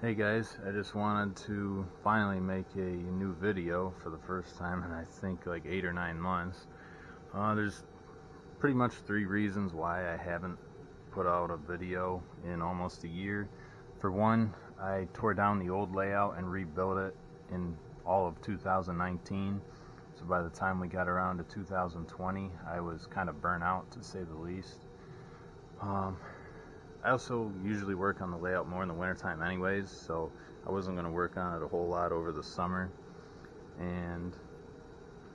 Hey guys, I just wanted to finally make a new video for the first time in I think like 8 or 9 months. There's pretty much 3 reasons why I haven't put out a video in almost a year. For one, I tore down the old layout and rebuilt it in all of 2019. So by the time we got around to 2020, I was kind of burnt out, to say the least. I also usually work on the layout more in the wintertime anyways, so I wasn't going to work on it a whole lot over the summer. And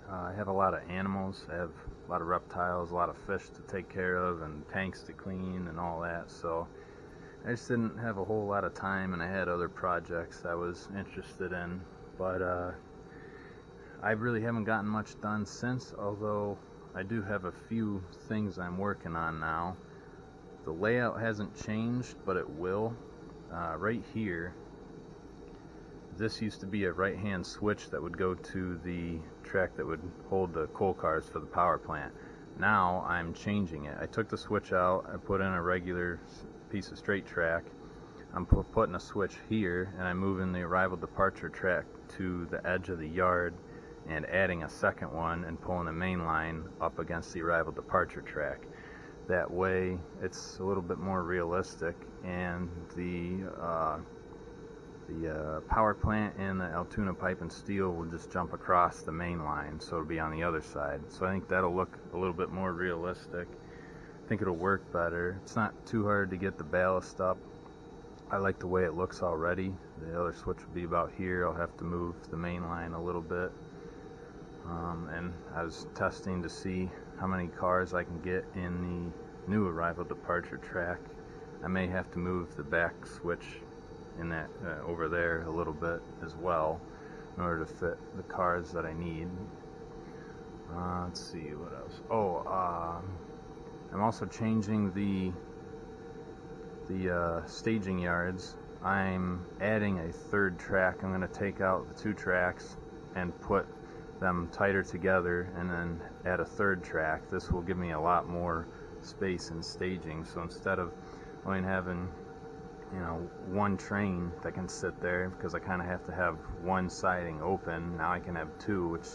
I have a lot of animals. I have a lot of reptiles, a lot of fish to take care of, and tanks to clean and all that, so I just didn't have a whole lot of time, and I had other projects I was interested in. But I really haven't gotten much done since, although I do have a few things I'm working on now. The layout hasn't changed, but it will. Right here, this used to be a right-hand switch that would go to the track that would hold the coal cars for the power plant. Now I'm changing it. I took the switch out, I put in a regular piece of straight track. I'm putting a switch here, and I'm moving the arrival departure track to the edge of the yard and adding a second one and pulling the main line up against the arrival departure track. That way it's a little bit more realistic, and the power plant and the Altoona pipe and steel will just jump across the main line, so it'll be on the other side. So I think that'll look a little bit more realistic. I think it'll work better. It's not too hard to get the ballast up. I like the way it looks already. The other switch will be about here. I'll have to move the main line a little bit. And I was testing to see how many cars I can get in the new arrival departure track. I may have to move the back switch in that over there a little bit as well in order to fit the cars that I need. Let's see what else. I'm also changing the staging yards. I'm adding a third track. I'm going to take out the 2 tracks and put them tighter together and then add a third track. This will give me a lot more space in staging, so instead of only having one train that can sit there, because I kind of have to have one siding open, now I can have 2, which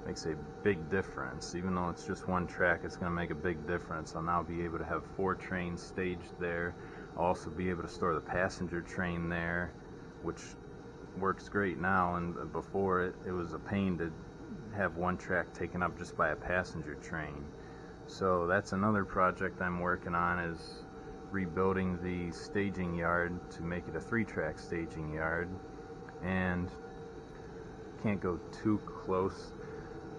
makes a big difference. Even though it's just one track, it's going to make a big difference. I'll now be able to have 4 trains staged there. I'll also be able to store the passenger train there, which works great now, and before it was a pain to have one track taken up just by a passenger train. So that's another project I'm working on, is rebuilding the staging yard to make it a 3-track staging yard. And can't go too close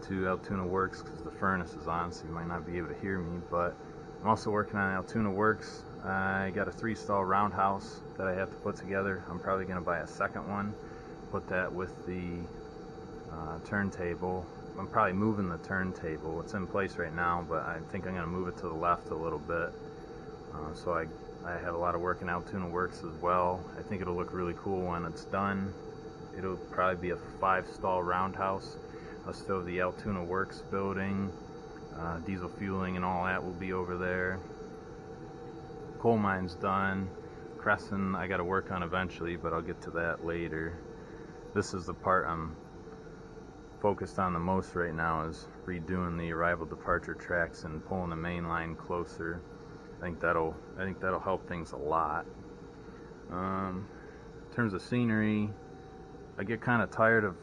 to Altoona Works because the furnace is on, so you might not be able to hear me, but I'm also working on Altoona Works. I got a 3-stall roundhouse that I have to put together. I'm probably going to buy a second one, put that with the turntable. I'm probably moving the turntable. It's in place right now, but I think I'm going to move it to the left a little bit. So I have a lot of work in Altoona Works as well. I think it'll look really cool when it's done. It'll probably be a 5-stall roundhouse. I'll still have the Altoona Works building. Diesel fueling and all that will be over there. Coal mine's done. Crescent I got to work on eventually, but I'll get to that later. This is the part I'm focused on the most right now, is redoing the arrival departure tracks and pulling the main line closer. I think that'll help things a lot. In terms of scenery, I get kind of tired of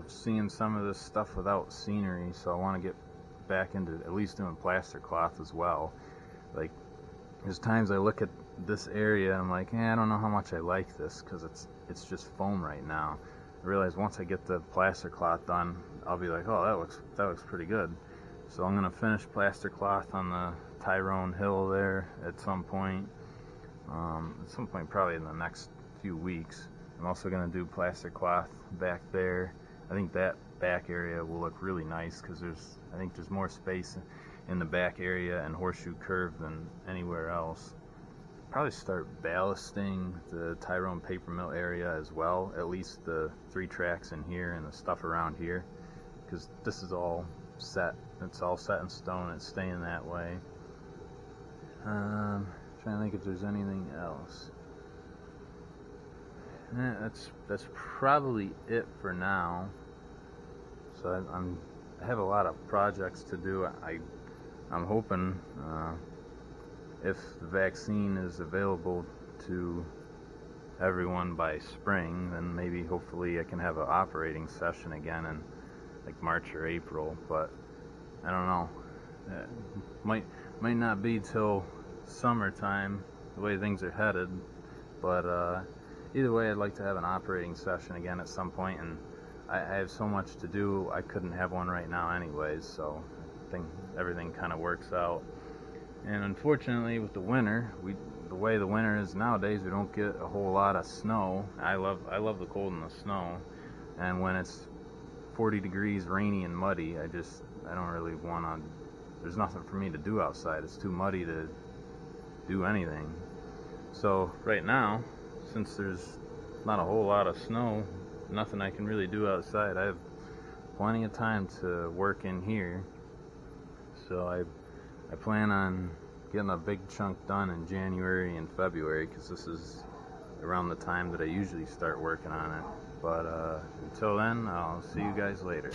seeing some of this stuff without scenery, so I want to get back into at least doing plaster cloth as well. Like, there's times I look at this area and I'm like, I don't know how much I like this, because it's just foam right now. I realize once I get the plaster cloth done, I'll be like, oh, that looks pretty good. So I'm going to finish plaster cloth on the Tyrone Hill there at some point. Probably in the next few weeks. I'm also going to do plaster cloth back there. I think that back area will look really nice, because there's more space in the back area and horseshoe curve than anywhere else. Probably start ballasting the Tyrone paper mill area as well, at least the 3 tracks in here and the stuff around here, because this is all set. It's all set in stone. It's staying that way. Trying to think if there's anything else. that's probably it for now. So I have a lot of projects to do. I'm hoping if the vaccine is available to everyone by spring, then maybe hopefully I can have an operating session again in like March or April. But I don't know. It might not be till summertime the way things are headed. But either way, I'd like to have an operating session again at some point, and I have so much to do, I couldn't have one right now anyways, so I think everything kind of works out. And unfortunately, with the winter, the way the winter is nowadays, we don't get a whole lot of snow. I love the cold and the snow, and when it's 40 degrees, rainy and muddy, I don't really want to. There's nothing for me to do outside. It's too muddy to do anything. So right now, since there's not a whole lot of snow, nothing I can really do outside, I have plenty of time to work in here. So I plan on getting a big chunk done in January and February, because this is around the time that I usually start working on it. But until then, I'll see you guys later.